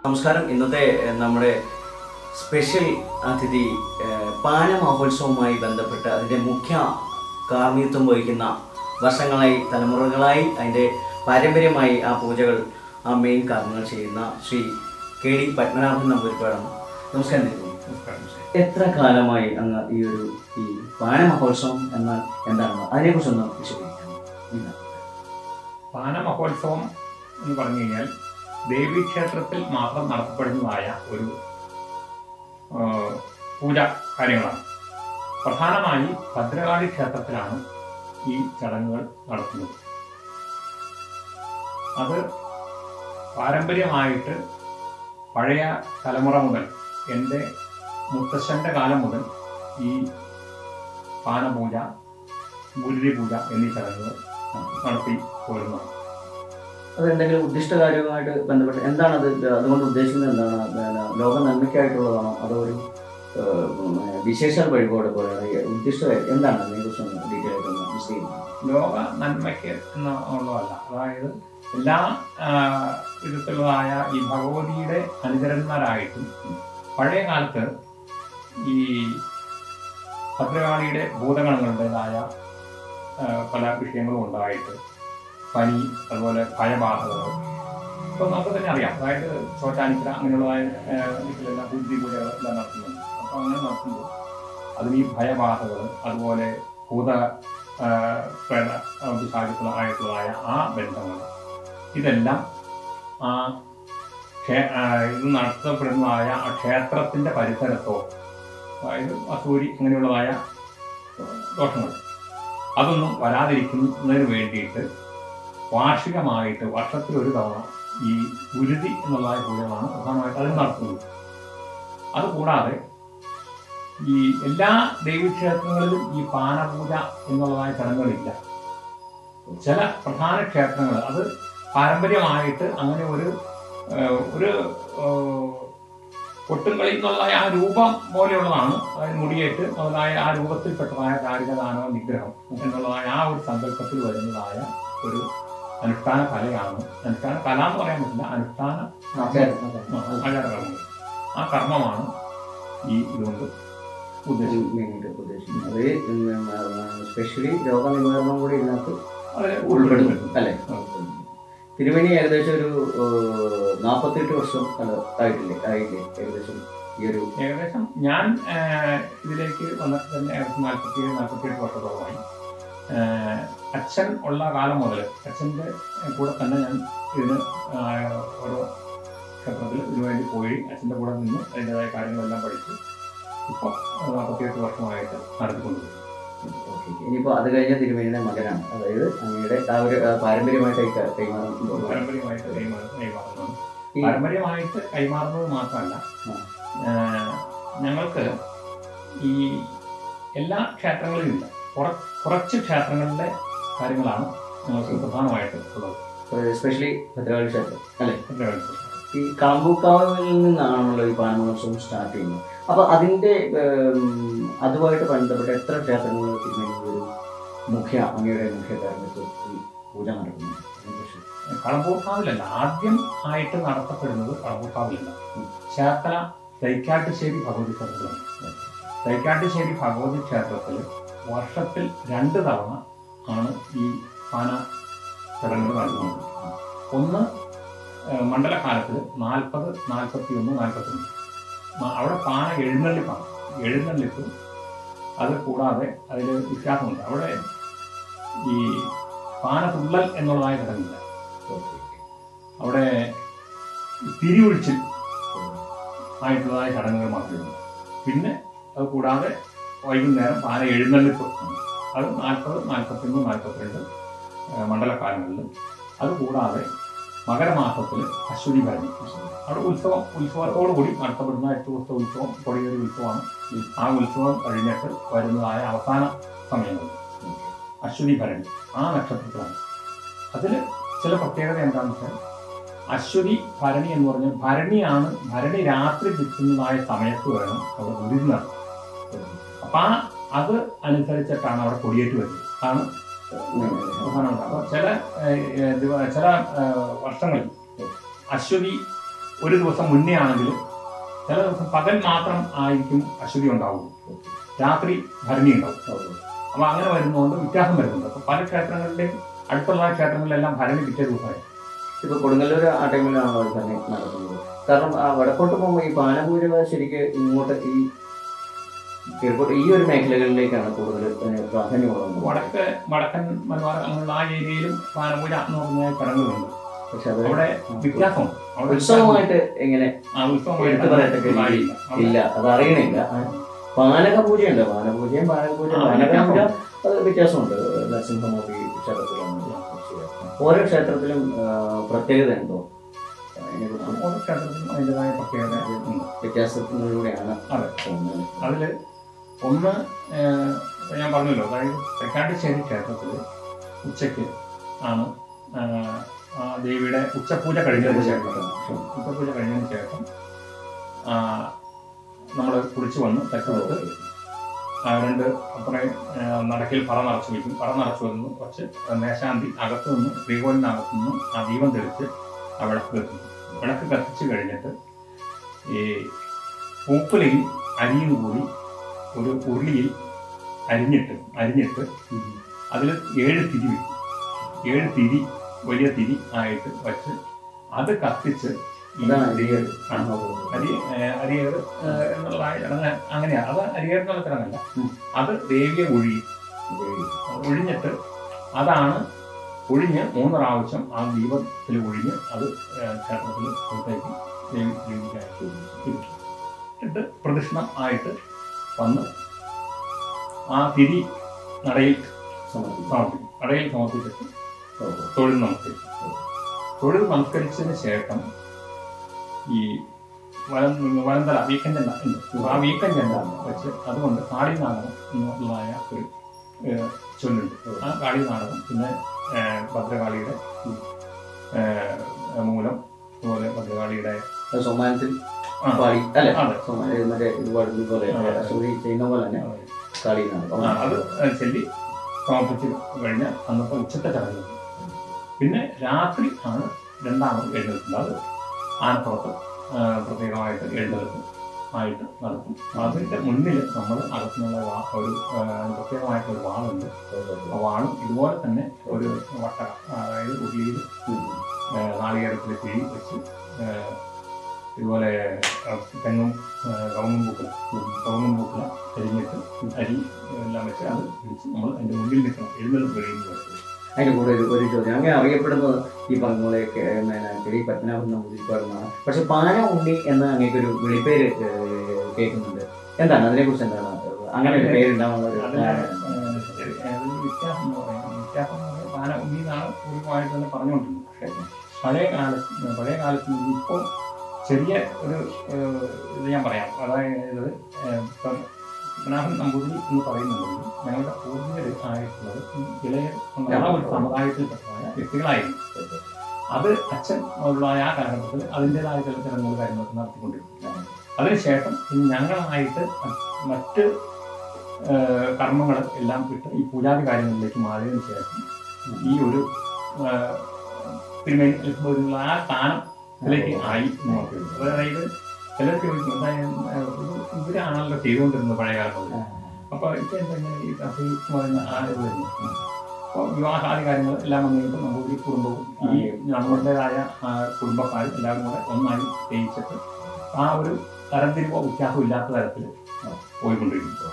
നമസ്കാരം. ഇന്നത്തെ നമ്മുടെ സ്പെഷ്യൽ അതിഥി പാന മഹോത്സവവുമായി ബന്ധപ്പെട്ട് അതിൻ്റെ മുഖ്യ കാർമ്മികത്വം വഹിക്കുന്ന വർഷങ്ങളായി തലമുറകളായി അതിൻ്റെ പാരമ്പര്യമായി ആ പൂജകൾ ആ മെയിൻ കർമ്മങ്ങൾ ചെയ്യുന്ന ശ്രീ കെ ഡി പത്മനാഭൻ നമ്പൂതിരിപ്പാടാണ്. നമസ്കാരം. എത്ര കാലമായി അങ്ങ് ഈ പാന മഹോത്സവം എന്നാൽ എന്താണെന്ന് അതിനെക്കുറിച്ചൊന്ന് വിശദീകരിക്കണം. പാന മഹോത്സവം എന്ന് പറഞ്ഞു കഴിഞ്ഞാൽ ദേവീക്ഷേത്രത്തിൽ മാത്രം നടത്തപ്പെടുന്നതായ ഒരു പൂജ കാര്യങ്ങളാണ്. പ്രധാനമായി ഭദ്രകാളി ക്ഷേത്രത്തിലാണ് ഈ ചടങ്ങുകൾ നടത്തുന്നത്. അത് പാരമ്പര്യമായിട്ട് പഴയ തലമുറ മുതൽ, എൻ്റെ മുത്തശ്ശൻ്റെ കാലം മുതൽ ഈ പാനപൂജ, ഗുരുതി പൂജ എന്നീ ചടങ്ങുകൾ നടത്തി പോരുന്നതാണ്. അതെന്തെങ്കിലും ഉദ്ദിഷ്ട കാര്യവുമായിട്ട് ബന്ധപ്പെട്ട് എന്താണത്? അതുകൊണ്ട് ഉദ്ദേശിക്കുന്നത് എന്താണ്? ലോക നന്മയ്ക്കായിട്ടുള്ളതാണോ അതോ ഒരു വിശേഷ വഴിപാട് പോലെ ഉദ്ദിഷ്ട എന്താണ്? അതിനെക്കുറിച്ച് ഡീറ്റെയിൽ ആയിട്ടൊന്ന് വിശദീകരിക്കണം. ലോക നന്മയ്ക്ക് എന്നുള്ളതല്ല, അതായത് എല്ലാ വിധത്തിലുള്ളതായ ഈ ഭഗവതിയുടെ അനുചരന്മാരായിട്ടും പഴയ കാലത്ത് ഈ ഭദ്രകാളിയുടെ ഭൂതഗണങ്ങളുടേതായ പല വിഷയങ്ങളും ഉണ്ടായിട്ട് പനി, അതുപോലെ ഭയബാധകൾ, ഇപ്പോൾ നമുക്ക് തന്നെ അറിയാം. അതായത് ചോറ്റാനിക്കര അങ്ങനെയുള്ളതായ ഇതിലെല്ലാം ബുദ്ധി പൂജകളെല്ലാം നടത്തുന്നുണ്ട്. അപ്പോൾ അങ്ങനെ നടത്തുമ്പോൾ അതിന് ഈ ഭയബാധകൾ, അതുപോലെ ഭൂത പ്രേത ആയിട്ടുള്ളതായ ആ ബന്ധങ്ങൾ, ഇതെല്ലാം ഇത് നടത്തപ്പെടുന്നതായ ആ ക്ഷേത്രത്തിൻ്റെ പരിസരത്തോ, അതായത് അസൂരി അങ്ങനെയുള്ളതായ ദോഷങ്ങൾ, അതൊന്നും വരാതിരിക്കുന്നതിന് വേണ്ടിയിട്ട് വാർഷികമായിട്ട് വർഷത്തിലൊരു തവണ ഈ ഗുരുതി എന്നുള്ളതായ പൂജകളാണ് പ്രധാനമായിട്ട് അതിന് നടത്തുന്നത്. അതുകൂടാതെ ഈ എല്ലാ ദേവീക്ഷേത്രങ്ങളിലും ഈ പാനപൂജ എന്നുള്ളതായ ചടങ്ങുകളില്ല. ചില പ്രധാന ക്ഷേത്രങ്ങൾ അത് പാരമ്പര്യമായിട്ട് അങ്ങനെ ഒരു കൊട്ടുംകളി എന്നുള്ളതായ ആ രൂപം പോലെയുള്ളതാണ്. അതായത് മുടിയേറ്റ് മുതലായ ആ രൂപത്തിൽപ്പെട്ടതായ കാരികദാനവ നിഗ്രഹം എന്നുള്ളതായ ആ ഒരു സങ്കല്പത്തിൽ വരുന്നതായ ഒരു അനുഷ്ഠാന കലയാണ്. അനുഷ്ഠാന കല എന്ന് പറയാൻ പറ്റില്ല, അനുഷ്ഠാന ആചാരകർമ്മങ്ങൾ. ആ കർമ്മമാണ് ഈ ഇതുകൊണ്ട് ഉദ്ദേശിക്കുന്നത്. അത് സ്പെഷ്യലി രോഗനിവാരണം കൂടി ഇതിനകത്ത് ഉൾപ്പെടുന്നു അല്ലേ? തിരുമേനി ഏകദേശം ഒരു 48 വർഷം ആയില്ലേ ഏകദേശം ഈ ഒരു? ഏകദേശം ഞാൻ ഇതിലേക്ക് വന്നിട്ട് തന്നെ 47-48 വർഷത്തോളമായി. അച്ഛൻ ഉള്ള കാലം മുതൽ അച്ഛൻ്റെ കൂടെ തന്നെ ഞാൻ ഇതിന് ഓരോ ക്ഷേത്രത്തിൽ ഇതിനുവേണ്ടി പോയി അച്ഛൻ്റെ കൂടെ നിന്ന് അതിൻ്റെതായ കാര്യങ്ങളെല്ലാം പഠിച്ച് ഇപ്പോൾ 48 വർഷമായിട്ട് നടത്തിക്കൊണ്ടുപോയി. ഇനിയിപ്പോൾ അത് കഴിഞ്ഞ തിരുമേനിയുടെ മകനാണ്, അതായത് അങ്ങയുടെ ആ ഒരു പാരമ്പര്യമായിട്ട് കൈമാറുന്നത് മാത്രമല്ല, ഞങ്ങൾക്ക് ഈ എല്ലാ ക്ഷേത്രങ്ങളിലും ഇല്ല, കുറച്ച് ക്ഷേത്രങ്ങളിലെ കാര്യങ്ങളാണ് ഞങ്ങൾക്ക് പ്രധാനമായിട്ട് ഉള്ളത്. എസ്പെഷ്യലി ഭദ്രകാളി ക്ഷേത്രം അല്ലേ? ഭദ്രകാളി ക്ഷേത്രം ഈ കാമ്പൂക്കാവിൽ നിന്നാണല്ലോ ഈ പാനമഹോത്സവം സ്റ്റാർട്ട് ചെയ്യുന്നത്. അപ്പോൾ അതിൻ്റെ അതുമായിട്ട് ബന്ധപ്പെട്ട എത്ര ക്ഷേത്രങ്ങൾ തിരുമേനി അങ്ങയുടെ മുഖ്യ കാരണത്തിൽ പൂജ നടക്കുന്നു? കളമ്പൂർക്കാവിലല്ല ആദ്യം ആയിട്ട് നടത്തപ്പെടുന്നത്. കളമ്പൂർക്കാവിലല്ല, ചേർത്തല തൈക്കാട്ടുശ്ശേരി ഭഗവതി ക്ഷേത്രത്തിലാണ്. തൈക്കാട്ടുശ്ശേരി ഭഗവതി ക്ഷേത്രത്തിൽ വർഷത്തിൽ 2 തവണ ആണ് ഈ പാന ചടങ്ങുകൾ നടത്തുന്നത്. ഒന്ന് മണ്ഡലകാലത്തിൽ 40, 41, 42 അവിടെ പാന എഴുന്നള്ളിപ്പ്. അത് കൂടാതെ അതിൽ വ്യത്യാസമുണ്ട്. അവിടെ ഈ പാന തുള്ളൽ എന്നുള്ളതായ ചടങ്ങില്ല. അവിടെ തിരിയൊഴിച്ചിൽ ആയിട്ടുള്ളതായ ചടങ്ങുകൾ മാത്രമേ ഉള്ളൂ. പിന്നെ അത് കൂടാതെ വൈകുന്നേരം പാന എഴുന്നള്ളിപ്പ്, അത് 40, 41, 42 മണ്ഡലകാലങ്ങളിൽ. അതുകൂടാതെ മകരമാസത്തിൽ അശ്വതി ഭരണി, അവിടെ ഉത്സവത്തോടു കൂടി നടത്തപ്പെടുന്ന 8 ദിവസത്തെ ഉത്സവം, കൊടിയേറി ഉത്സവമാണ്. ആ ഉത്സവം കഴിഞ്ഞിട്ട് വരുന്നതായ അവസാന സമയങ്ങളിൽ അശ്വതി ഭരണി ആ നക്ഷത്രത്തിലാണ്. അതിൽ ചില പ്രത്യേകത എന്താണെന്ന് വെച്ചാൽ, അശ്വതി ഭരണി എന്ന് പറഞ്ഞാൽ ഭരണി രാത്രി കിട്ടുന്നതായ സമയത്ത് വേണം അവിടെ ഗുരുതി നടത്തുന്നത്. അപ്പം അത് അനുസരിച്ചിട്ടാണ് അവിടെ കൊടിയേറ്റ് വരുന്നത്. ആണ് പ്രധാനമായിട്ട്. അപ്പോൾ ചില വർഷങ്ങളിൽ അശ്വതി ഒരു ദിവസം മുന്നേ ആണെങ്കിൽ ചില ദിവസം പകൽ മാത്രം ആയിരിക്കും അശ്വതി ഉണ്ടാവുള്ളൂ, രാത്രി ഭരണി ഉണ്ടാവും. അപ്പോൾ അങ്ങനെ വരുന്നതുകൊണ്ട് വ്യത്യാസം വരുന്നുണ്ട്. അപ്പോൾ പല ക്ഷേത്രങ്ങളിലെയും അടുത്തുള്ള ക്ഷേത്രങ്ങളിലെല്ലാം ഭരണി പിറ്റേ ദിവസമായി. ഇപ്പോൾ കൊടുങ്ങല്ലൂർ ആ ടൈമിലാണോ ഭരണി നടക്കുന്നത്? കാരണം വടക്കോട്ട് പോകുമ്പോൾ ഈ പാനപൂജ ശരിക്ക് ഇങ്ങോട്ട് ഈ കിഴക്കോട്ട് ഈ ഒരു മേഖലകളിലേക്കാണ് കൂടുതൽ പ്രാധാന്യമുള്ളത്. വടക്കൻ മലബാർ അങ്ങനെയുള്ള ആ ഏരിയയിലും പാനപൂജ എന്ന് പറഞ്ഞ ചടങ്ങുകളുണ്ട്. പക്ഷെ അത് അവിടെ വ്യത്യാസമുണ്ട്. ഉത്സവമായിട്ട് എങ്ങനെ എടുത്തു പറയത്തക്ക ഇല്ല, അത് അറിയണില്ല. പാനകപൂജയുണ്ട്, പാനപൂജയും പാനകപൂജ അത് വ്യത്യാസമുണ്ട്. നരസിംഹമൂർത്തി ക്ഷേത്രത്തിലാണ് ഓരോ ക്ഷേത്രത്തിലും പ്രത്യേകത ഉണ്ടോ? ഓരോ ക്ഷേത്രത്തിലും അതിൻ്റെതായ പ്രത്യേകത വ്യത്യാസത്തിലൂടെയാണ് അതിൽ ഒന്ന് ഞാൻ പറഞ്ഞല്ലോ, അതായത് തൃക്കാട്ടുശ്ശേരി ക്ഷേത്രത്തിൽ ഉച്ചയ്ക്ക് ആണ് ദേവിയുടെ ഉച്ചപൂജ കഴിഞ്ഞതിന് ശേഷം നമ്മൾ കുളിച്ച് വന്ന് തെക്കെടുത്ത് രണ്ട് അപ്പുറം നടക്കിൽ പറ നിറച്ച് വയ്ക്കും. പറ നിറച്ച് വന്ന് കുറച്ച് മേശാന്തി അകത്ത് നിന്ന് ശ്രീകോലിനകത്ത് നിന്ന് ആ ദീപം തെളിച്ച് ആ വിളക്ക് കത്തിക്കും. വിളക്ക് കത്തിച്ച് കഴിഞ്ഞിട്ട് ഈ പൂക്കുലയിൽ അരിയും കൂടി ഒരു ഉരുളിയിൽ അരിഞ്ഞിട്ട് അതിൽ 7 തിരി വയ്ക്കും. 7 തിരി വലിയ തിരി ആയിട്ട് വച്ച് അത് കത്തിച്ച് അരിയേറ് എന്നുള്ളതായ അങ്ങനെയാണ്. അത് അരിയേറ് എന്നുള്ള ചടങ്ങല്ല, അത് ദേവിയെ ഒഴിഞ്ഞിട്ട് അതാണ് ഒഴിഞ്ഞ് 3 പ്രാവശ്യം ആ ദീപത്തിൽ ഒഴിഞ്ഞ് അത് ക്ഷേത്രത്തിൽ പുറത്തേക്ക് ദേവിക്കായിട്ട് പ്രദക്ഷിണം ആയിട്ട് വന്ന് ആ തിരി നടയിൽ സമർപ്പിക്കും. നടയിൽ സമർപ്പിച്ചിട്ട് തൊഴിൽ നമസ്കരിച്ചതിന് ശേഷം ഈ വലന്തല വീക്കൻ ചെണ്ട ഉണ്ട്. ആ വീക്കൻ ചെണ്ട വെച്ച് അതുകൊണ്ട് കാളിനാടകം എന്നുള്ളതായ ഒരു ചൊല്ലുണ്ട്. ആ കാളിനാടകം പിന്നെ ഭദ്രകാളിയുടെ മൂലം, അതുപോലെ ഭദ്രകാളിയുടെ സോമാനത്തിൽ അത് ചൊല്ലി സമർപ്പിച്ച് കഴിഞ്ഞ അന്നത്തെ ഉച്ചത്തെ ചടങ്ങ്. പിന്നെ രാത്രി ആണ് രണ്ടാമത് എഴുന്നേൽക്കുന്നത്. അത് ആനപ്പുറത്ത് പ്രത്യേകമായിട്ട് എഴുന്നേൽപ്പ് ആയിട്ട് നടക്കും. അതിൻ്റെ മുന്നിൽ നമ്മൾ അകത്തുനിന്നുള്ള ഒരു പ്രത്യേകമായിട്ടൊരു വാളുണ്ട്. ആ വാളും ഇതുപോലെ തന്നെ ഒരു വട്ട, അതായത് ഉള്ളിയിൽ നാളികേരത്തിൽ കിഴി വെച്ച് ഇതുപോലെ തെങ്ങും കവുങ്ങും പൂക്കല കരിഞ്ഞിട്ട് അരി എല്ലാം വെച്ച് അത് പിടിച്ച് നമ്മൾ അതിൻ്റെ മുന്നിൽ നിൽക്കണം. എഴുന്നേൽപ്പ് കഴിയുന്നത്. അതിൻ്റെ കൂടെ ഒരു ചോദ്യം, അങ്ങനെ അറിയപ്പെടുന്നത് ഈ പറഞ്ഞോളെയൊക്കെ കിളി പത്മനാഭൻ നമ്പൂതിരിപ്പാടെന്നാണ്. പക്ഷെ പാന ഉണ്ണി എന്ന അങ്ങേക്കൊരു വിളിപ്പേര് കേൾക്കുന്നുണ്ട്. എന്താണ് അതിനെക്കുറിച്ച്, എന്താണ് അങ്ങനെ ഒരു പേരുണ്ടാവുന്ന വ്യത്യാസം എന്ന് പറയുന്നത് പാന ഉണ്ണി എന്നാണ് പൂർവ്വമായിട്ട് തന്നെ പറഞ്ഞുകൊണ്ടിരുന്നത്. പക്ഷേ പഴയ കാലത്ത് നിന്ന് ഇപ്പോൾ ചെറിയ ഒരു ഇത് ഞാൻ പറയാം. അതായത് പത്മനാഭൻ നമ്പൂതിരി എന്ന് പറയുന്നുണ്ടെങ്കിൽ ഞങ്ങളുടെ പൂർവികർ ആയിട്ടുള്ളത് ഇളയ ഒരു സമുദായത്തിൽപ്പെട്ടതായ വ്യക്തികളായിരുന്നു. അത് അച്ഛൻ ഉള്ളതായ ആ കാലഘട്ടത്തിൽ അതിൻ്റെതായ ചില ചടങ്ങുകൾ കാര്യങ്ങളൊക്കെ നടത്തിക്കൊണ്ടിരുന്നു. അതിനുശേഷം ഞങ്ങളായിട്ട് മറ്റ് കർമ്മങ്ങൾ എല്ലാം വിട്ട് ഈ പൂജാതി കാര്യങ്ങളിലേക്ക് മാറിയതിനു ശേഷം ഈ ഒരു തിരുമേനി ആ സ്ഥാനത്തിലേക്ക് ആയി നോക്കിയത്. അതായത് ചിലർക്ക് ഇവരാണല്ലോ ചെയ്തുകൊണ്ടിരുന്നത് പഴയ കാലങ്ങളിൽ. അപ്പോൾ ഇപ്പം എന്തെങ്കിലും ഈ പറയുന്ന ആളുകൾ വരുന്നു. അപ്പോൾ വിവാഹാദി കാര്യങ്ങൾ എല്ലാം വന്നു കഴിയുമ്പോൾ നമ്മുടെ ഈ കുടുംബവും ഈ നമ്മുടേതായ കുടുംബക്കാരും എല്ലാവരും കൂടെ ഒന്നായി ചെയ്യിച്ചിട്ട് ആ ഒരു തരംതിരിവോ വ്യത്യാസവും ഇല്ലാത്ത തരത്തിൽ പോയിക്കൊണ്ടിരിക്കുന്നു.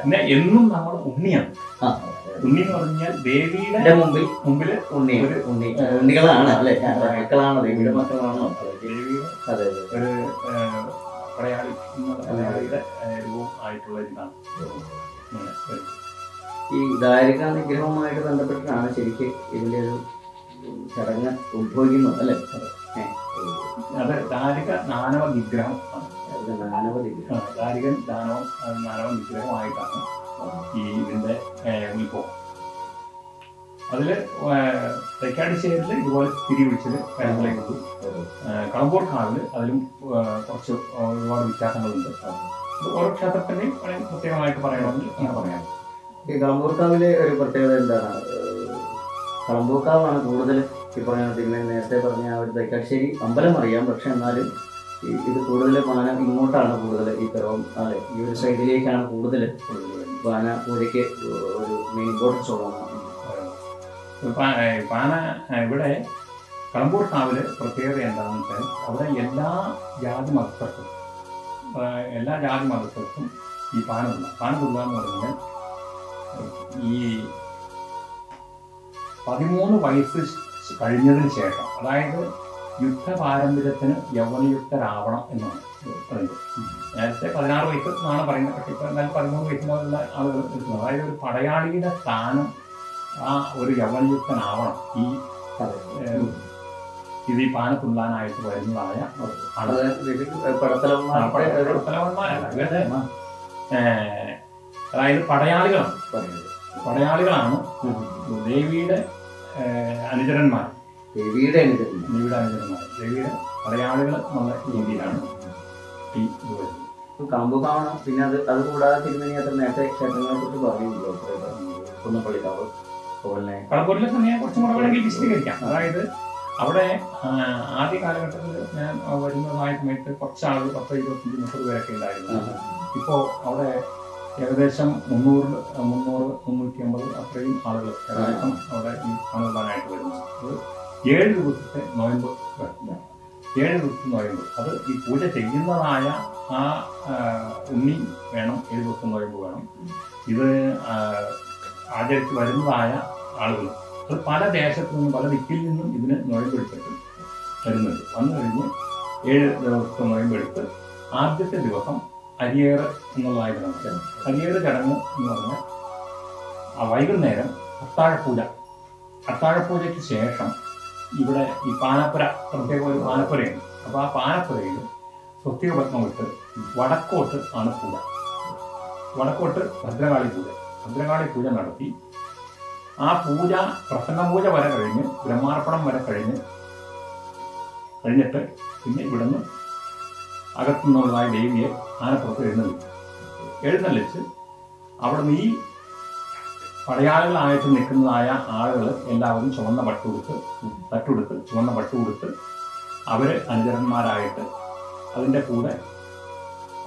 പിന്നെ എന്നും നമ്മൾ ഉണ്ണിയാണ്. ഉണ്ണി എന്ന് പറഞ്ഞാൽ ദേവിയുടെ മുമ്പിൽ ഉണ്ണികളാണ് അല്ലേ, മക്കളാണ്, ദേവിയുടെ മക്കളാണോ, ദേവിയുടെ ഒരു പടയാളിയുടെ രൂപം ആയിട്ടുള്ള ഇതാണ്. ഈ ദാരിക നിഗ്രഹവുമായിട്ട് ബന്ധപ്പെട്ടിട്ടാണ് ശരിക്ക് ഇതിൻ്റെ ഒരു ചടങ്ങ് ഉത്ഭവിക്കുന്നത് അല്ലേ? അത് ദാരിക നാനവ നിഗ്രഹം ആണ്. ദാരികൻ നാനവ നിഗ്രഹമായിട്ടാണ് ഈ ഇതിൻ്റെ ഉത്ഭവം. അതിൽ തൈക്കാട്ടുശ്ശേരിയിൽ ഇതുപോലെ തിരിവിളിച്ചത് കാര്യങ്ങളേക്കുള്ളൂ. കളമ്പൂർക്കാവിൽ അതിലും കുറച്ച് ഒരുപാട് വ്യത്യാസങ്ങളുണ്ട്. ഓരോ ക്ഷേത്രത്തിൻ്റെയും പ്രത്യേകമായിട്ട് പറയണമെങ്കിൽ അങ്ങനെ പറയാം. ഈ കളമ്പൂർക്കാവിലെ ഒരു പ്രത്യേകത എന്താണ്? കളമ്പൂർക്കാവാണ് കൂടുതൽ ഈ പറഞ്ഞ തിരുമേനി നേരത്തെ പറഞ്ഞ ആ ഒരു തൈക്കാശ്ശേരി അമ്പലം അറിയാം, പക്ഷെ എന്നാലും ഇത് കൂടുതൽ പാന ഇങ്ങോട്ടാണ് കൂടുതൽ ഈ പിറവം അല്ലെ ഈ ഒരു സൈഡിലേക്കാണ് കൂടുതൽ പാന പൂജയ്ക്ക് ഒരു മെയിൻ ഇമ്പോർട്ടൻസ് ഉള്ളത്. പാന ഇവിടെ കളമ്പൂർ കാവില് പ്രത്യേകത എന്താണെന്ന് വെച്ചാൽ അവിടെ എല്ലാ ജാതി മതസ്ഥർക്കും ഈ പാന തുള്ള എന്ന് പറഞ്ഞാൽ ഈ 13 വയസ്സ് കഴിഞ്ഞതിന് ശേഷം, അതായത് യുദ്ധ പാരമ്പര്യത്തിന് യൗവനയുക്തരാവണം എന്നാണ് പറയുന്നത്. നേരത്തെ 16 വയസ്സ് എന്നാണ് പറയുന്നത്, പക്ഷേ ഇപ്പോൾ എന്തായാലും 13 വയസ്സ് മുതലുള്ള ആളുകൾ എടുക്കുന്നത്. അതായത് ഒരു പടയാളിയുടെ സ്ഥാനം ആ ഒരു യൗവനയുക്തനാവണം ഇത് ഈ പാന തുള്ളാനായിട്ട് വരുന്നതായ പടത്തലവന്മാരല്ല, ഇവരുടെ അതായത് പടയാളികളാണ് ദേവിയുടെ അനുചരന്മാർ. ദേവിയുടെ പടയാളികൾ എന്നുള്ള രീതിയിലാണ് ഈ ഇത് വരുന്നത്. കാമ്പുകാവണം. പിന്നെ അത് കൂടാതെ തിരുമേനി അത്ര നേരത്തെ ക്ഷേത്രങ്ങളെ കുറിച്ച് പറയുമല്ലോ, കുന്നപ്പള്ളിക്കാവ് അതുപോലെ കളപ്പൂരിലെ തന്നെ കുറച്ചും കൂടെ വേണമെങ്കിൽ വിശദീകരിക്കാം. അതായത് അവിടെ ആദ്യ കാലഘട്ടത്തിൽ ഞാൻ വരുന്നതായ സമയത്ത് കുറച്ച് ആളുകൾ 10, 25, 30 പേരൊക്കെ ഉണ്ടായിരുന്നു. ഇപ്പോൾ അവിടെ ഏകദേശം 300-350 അത്രയും ആളുകൾ ഏകദേശം അവിടെ ഈ പണിതാനായിട്ട് വരുന്നു. അത് 7 ദിവസത്തെ നോയമ്പ്. 7 ദിവസത്തെ നോയമ്പ് അത് ഈ പൂജ ചെയ്യുന്നതായ ആ ഉണ്ണി വേണം, 7 ദിവസം നോയമ്പ് വേണം. ഇത് ആചരിച്ച് വരുന്നതായ ആളുകൾ അത് പല ദേശത്തു നിന്നും പല ദിക്കിൽ നിന്നും ഇതിന് നോയമ്പെടുത്തിട്ട് വരുന്നുണ്ട്. വന്നു കഴിഞ്ഞ് 7 ദിവസത്തെ നോയമ്പെടുത്ത് ആദ്യത്തെ ദിവസം അരിയേറ് എന്നുള്ളതായിട്ട് നമുക്ക് അരിയേറ് ചടങ്ങ് എന്ന് പറഞ്ഞാൽ ആ വൈകുന്നേരം അത്താഴപ്പൂജയ്ക്ക് ശേഷം ഇവിടെ ഈ പാനപ്പുര, പ്രത്യേക ഒരു പാനപ്പുരയുണ്ട്. അപ്പോൾ ആ പാനപ്പുരയിൽ സ്വസ്തിക പത്മം ഇട്ട് വടക്കോട്ട് ആണ് പൂജ. വടക്കോട്ട് ഭദ്രകാളി പൂജ നടത്തി ആ പൂജ പ്രസന്ന പൂജ വരെ കഴിഞ്ഞ് ബ്രഹ്മാർപ്പണം വരെ കഴിഞ്ഞിട്ട് പിന്നെ ഇവിടുന്ന് അകത്തുനിന്നുള്ളതായ ദേവിയെ ആനപ്പുറത്ത് എഴുന്നള്ളിച്ച് അവിടുന്ന് ഈ പടയാളികളായിട്ട് നിൽക്കുന്നതായ ആളുകൾ എല്ലാവരും ചുവന്ന പട്ടുകൊടുത്ത് അവർ അനുചരന്മാരായിട്ട് അതിൻ്റെ കൂടെ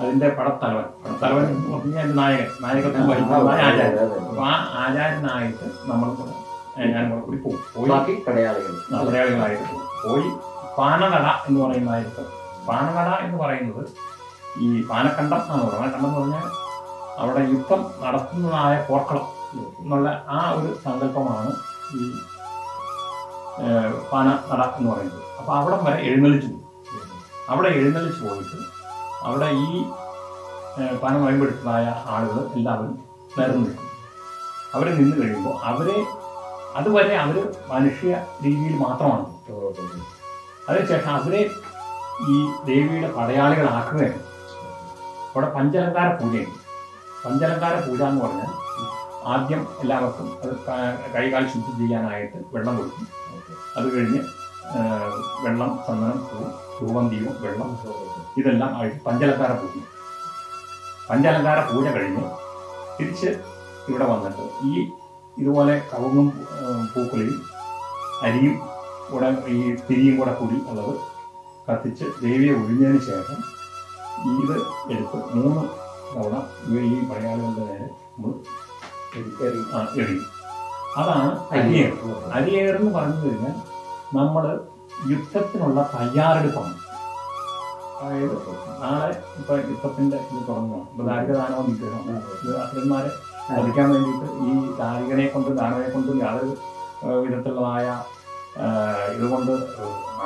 അതിൻ്റെ പടത്തലവൻ എന്ന് പറഞ്ഞാൽ നായകത്വം വഹിക്കുന്നതായ ആചാര്യൻ. അപ്പോൾ ആ ആചാര്യനായിട്ട് ഞാനും കൂടെ കൂടി പോയി പടയാളികളായിട്ട് പോയി പാനനട എന്ന് പറയുന്നതായിട്ട്. പാനനട എന്ന് പറയുന്നത് ഈ പാനക്കണ്ടം എന്നാണ് പറയുന്നത്. പാനക്കണ്ടം എന്ന് പറഞ്ഞാൽ അവിടെ യുദ്ധം നടത്തുന്നതായ പോർക്കളം എന്നുള്ള ആ ഒരു സങ്കല്പമാണ് ഈ പാനനട എന്ന് പറയുന്നത്. അപ്പോൾ അവിടം വരെ എഴുന്നള്ളിച്ചു പോയിട്ട് അവിടെ ഈ പാന നോയമ്പെടുത്തതായ ആളുകൾ എല്ലാവരും നിരന്ന് നിൽക്കും. അവർ നിന്ന് കഴിയുമ്പോൾ അതുവരെ അവർ മനുഷ്യ രീതിയിൽ മാത്രമാണ്. അതിനുശേഷം അവരെ ഈ ദേവിയുടെ പടയാളികളാക്കുകയാണ്. അവിടെ പഞ്ചലങ്കാര പൂജയുണ്ട്. പഞ്ചലങ്കാര പൂജ എന്ന് പറഞ്ഞാൽ ആദ്യം എല്ലാവർക്കും അത് കൈകാൽ ശുദ്ധി ചെയ്യാനായിട്ട് വെള്ളം കൊടുക്കും. അത് കഴിഞ്ഞ് വെള്ളം, ചന്ദനം, പൂ, ധൂപം, ദീപം, വെള്ളം ഇതെല്ലാം ആയിട്ട് പഞ്ചലങ്കാര പൂജ കഴിഞ്ഞ് തിരിച്ച് ഇവിടെ വന്നിട്ട് ഈ ഇതുപോലെ കവുങ്ങും പൂക്കളിയും അരിയും കൂടെ ഈ തിരിയും കൂടെ കൂടി ഉള്ളത് കത്തിച്ച് ദേവിയെ ഒഴിഞ്ഞതിന് ശേഷം ഇത് എടുത്ത് 3 തവണ ഈ പടയാളികളുടെ നേരെ നമ്മൾ എറിയും. അതാണ് അരിയേറെന്ന് പറഞ്ഞു കഴിഞ്ഞാൽ നമ്മൾ യുദ്ധത്തിനുള്ള തയ്യാറെടുപ്പാണ്. അതായത് നാളെ ഇപ്പൊ യുദ്ധത്തിന്റെ ഇത് തുടങ്ങുകയാണ്. ഇപ്പൊ ദാരികദാനവും വിഗ്രഹം അസുരന്മാരെ വധിക്കാൻ വേണ്ടിയിട്ട് ഈ ദാരികനെ കൊണ്ടും ദാനവനെ കൊണ്ടും യാതൊരു വിധത്തിലുള്ളതായ ഇതുകൊണ്ട്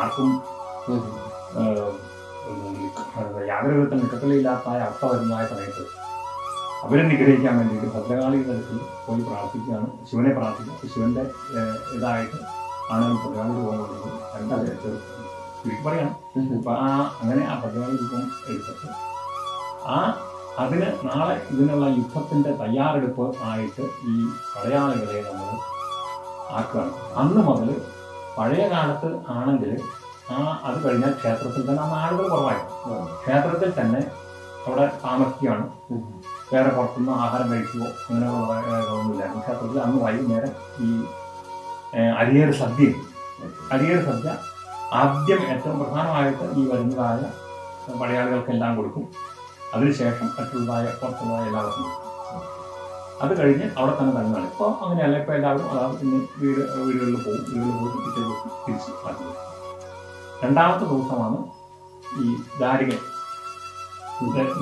ആർക്കും യാതൊരു വിധത്തിൽ നിക്കക്കളിയില്ലാത്ത അവസ്ഥ വരുന്നതായ സമയത്ത് അവരെ നിഗ്രഹിക്കാൻ വേണ്ടിയിട്ട് ഭദ്രകാളിയുടെ അടുത്ത് പോയി പ്രാർത്ഥിക്കുകയാണ്. ശിവനെ പ്രാർത്ഥിക്കുക. ശിവന്റെ ഇതായിട്ട് ആണ് ഈ ഭദ്രകാളി രൂപം കൊണ്ടുള്ളത് പറയണം. അപ്പൊ അങ്ങനെ ആ ഭദ്രകാളി രൂപം എടുത്തിട്ട് അതിന് നാളെ ഇതിനുള്ള യുദ്ധത്തിന്റെ തയ്യാറെടുപ്പ് ആയിട്ട് ഈ പടയാളികളെ നമ്മൾ ആക്കുകയാണ്. അന്ന് മുതൽ പഴയ കാലത്ത് ആണെങ്കിൽ അത് കഴിഞ്ഞാൽ ക്ഷേത്രത്തിൽ തന്നെ അന്ന് ആളുകൾ കുറവായിരുന്നു. ക്ഷേത്രത്തിൽ തന്നെ അവിടെ താമസിക്കുകയാണ്. വേറെ പുറത്തുനിന്ന് ആഹാരം കഴിക്കുകയോ അങ്ങനെയുള്ള ഒന്നുമില്ലായിരുന്നു. ക്ഷേത്രത്തിൽ അന്ന് വൈകുന്നേരം ഈ അരിയേറ് സദ്യയുണ്ട്. അരിയുടെ സദ്യ ആദ്യം ഏറ്റവും പ്രധാനമായിട്ട് ഈ വരുന്നതായ പടയാളികൾക്കെല്ലാം കൊടുക്കും. അതിനുശേഷം മറ്റുള്ളതായ പുറത്തുള്ളതായ എല്ലാവർക്കും കൊടുക്കും. അത് കഴിഞ്ഞ് അവിടെ തന്നെ തങ്ങുകയാണ്. ഇപ്പോൾ അങ്ങനെയല്ല, ഇപ്പോൾ എല്ലാവരും അതായത് പിന്നെ വീടുകളിൽ പോകും. വീടുകളിൽ പോയി പിറ്റേ ദിവസം തിരിച്ച് മാറ്റി വരും. രണ്ടാമത്തെ ദിവസമാണ് ഈ ദാരിക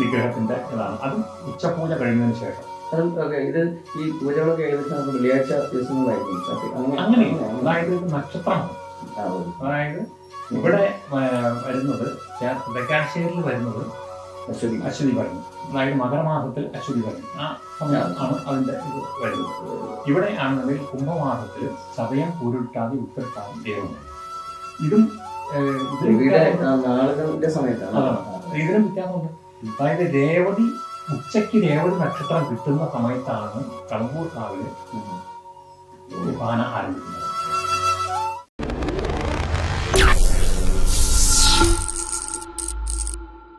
നിഗ്രഹത്തിന്റെ ഇതാണ്. അത് ഉച്ചപൂജ കഴിഞ്ഞതിന് ശേഷം. ഇത് ഈ പൂജകളൊക്കെ ഏകദേശം വെള്ളിയാഴ്ച ദിവസങ്ങളായിരിക്കും. അങ്ങനെ അതായത് ഇത് നക്ഷത്രമാണ്. അതായത് ഇവിടെ വരുന്നത് തെക്കാശ്ശേരിയിൽ വരുന്നത് അശ്വതി ഭരണി, അതായത് മകരമാസത്തിൽ അശ്വതി ഭരണി, ആ സമയത്താണ് അതിന്റെ ഇത് വരുന്നത്. ഇവിടെ ആണെന്നുണ്ടെങ്കിൽ കുംഭമാസത്തിൽ ചതയം, പൂരുട്ടാതി, ഉത്തരട്ടാതി ദേവം. ഇതിനും വ്യത്യാസമുണ്ട്. അതായത് രേവതി ഉച്ചയ്ക്ക് രേവതി നക്ഷത്രം കിട്ടുന്ന സമയത്താണ് കടമ്പൂർ കാവില് പാന ആരംഭിക്കുന്നത്.